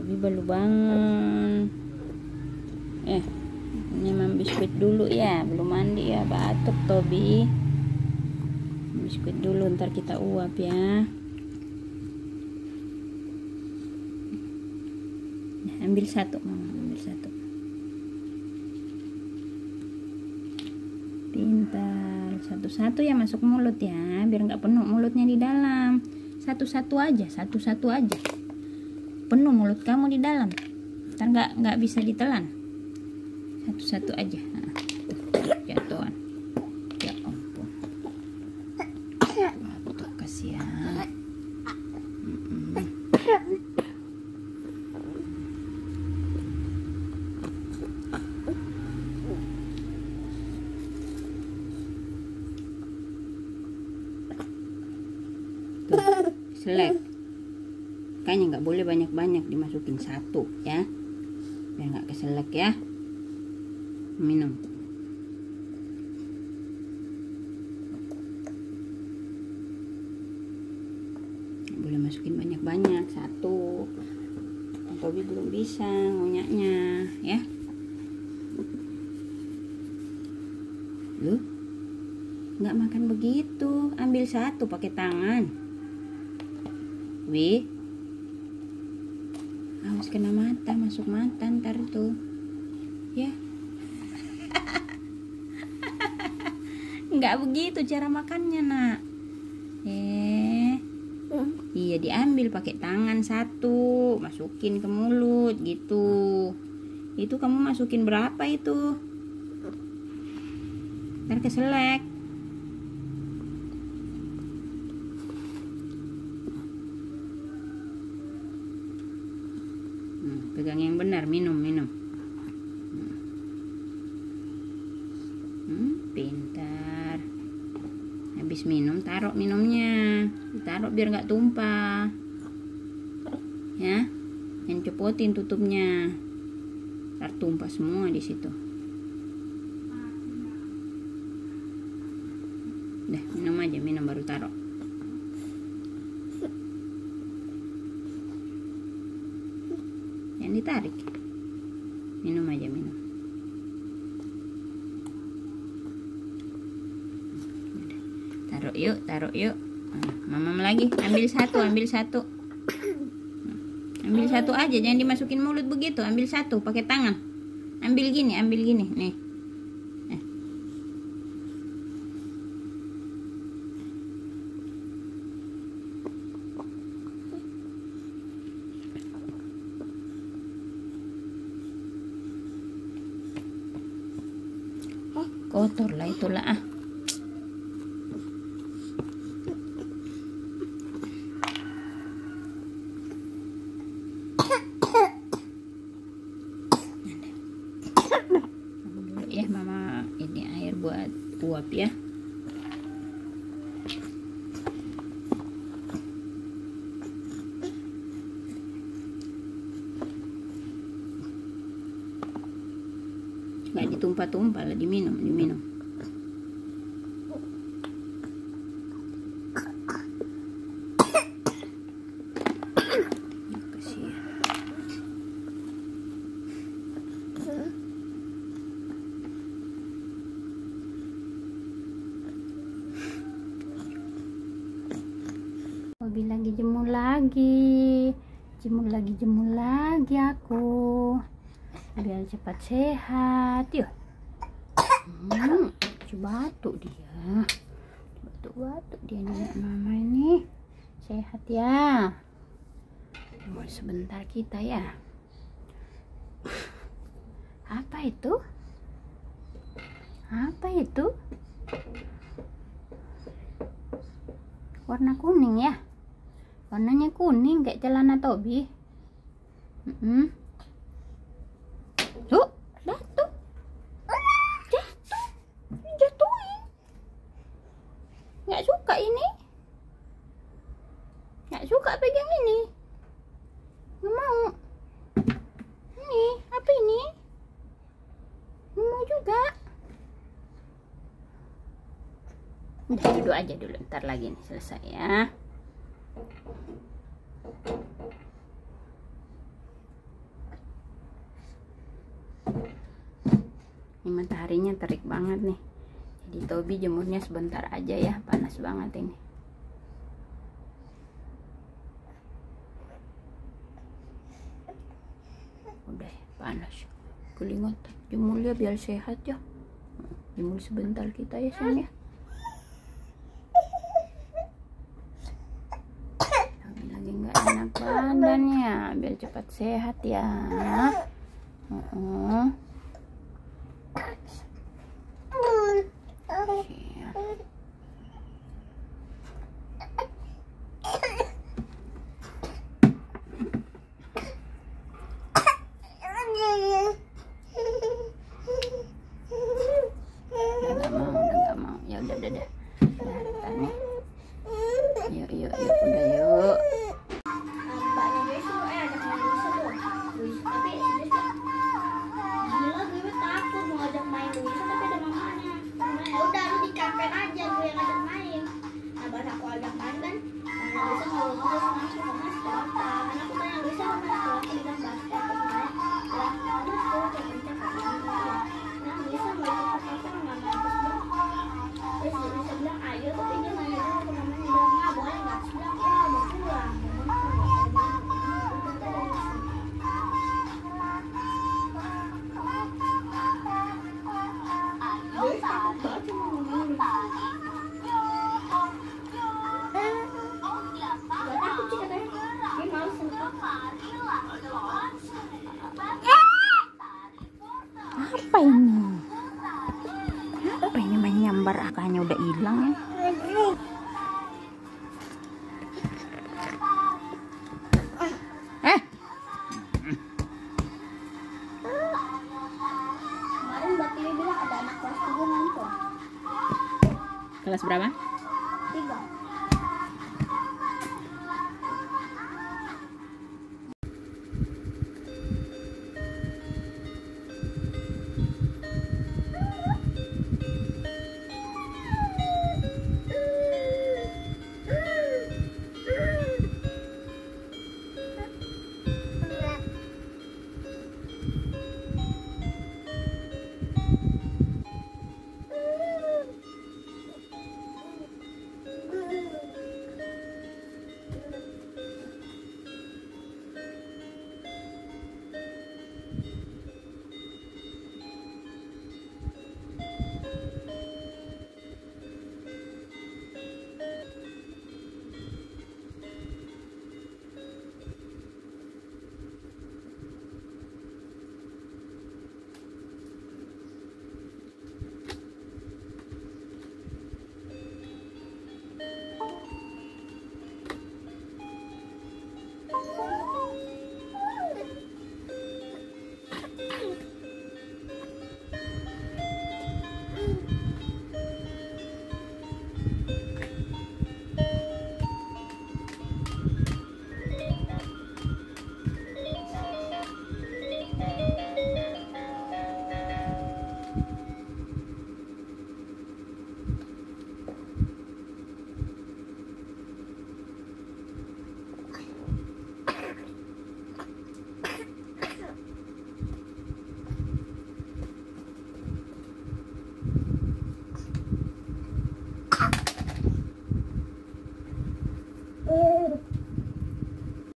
Tobi baru bangun. Ini mam biskuit dulu ya, belum mandi ya, batuk Tobi. Biskuit dulu, ntar kita uap ya. Nah, ambil satu, mama ambil satu. Pintar, satu-satu ya masuk mulut ya, biar nggak penuh mulutnya di dalam. Satu-satu aja, satu-satu aja. Penuh mulut kamu di dalam, ntar nggak bisa ditelan. Satu-satu aja. Nah, jatuhan. Ya ampun. Batuk kasihan. Tuh, selek. Kayaknya nggak boleh banyak-banyak, dimasukin satu ya, biar nggak keselak ya. Minum. Nggak boleh masukin banyak-banyak, satu. Tobi belum bisa ngunyahnya ya. Loh, nggak makan begitu, ambil satu pakai tangan. Wih, awas kena mata, masuk mata ntar tuh ya. Nggak begitu cara makannya nak. Iya, diambil pakai tangan satu, masukin ke mulut gitu. Itu kamu masukin berapa itu, ntar keselek. Pegang yang benar, minum. Pintar. Habis minum, taruh minumnya, taruh biar nggak tumpah ya. Yang copotin tutupnya, ntar tumpah semua di situ. Udah, minum aja, minum baru taruh. Yang ditarik, minum aja, minum. Taruh yuk. Mamam lagi, ambil satu. Ambil satu aja, jangan dimasukin mulut begitu. Ambil satu pakai tangan. Ambil gini nih. Oh, kotor lah itulah ah. Ya mama, ini air buat uap ya. Nggak ditumpah-tumpah lah, diminum. Tobi lagi jemur lagi aku, biar cepat sehat yuk. Batuk dia, batuk dia nenek mama ini. Sehat ya, cuma sebentar kita ya. Apa itu? Warna kuning ya, warnanya kuning kayak celana Tobi. Tuh, jatuhin. Nggak suka ini, nggak suka pegang ini, nggak mau. Ini apa ini? Nggak mau juga. Udah, duduk aja dulu, ntar lagi nih selesai ya. Ini mataharinya terik banget nih. Jadi Tobi jemurnya sebentar aja ya, panas banget ini. Udah panas. Kelingat jemur ya biar sehat ya. Jemur sebentar kita ya sayang ya. Lagi nggak enak badannya, biar cepat sehat ya. Udah nggak mau. Ya udah. Yuk, udah yuk. Apa ini? Apa ini main nyambar, akanya udah hilang ya? Kemarin Mbak Tiri bilang ada anak kelas 3 nonton. Kelas berapa?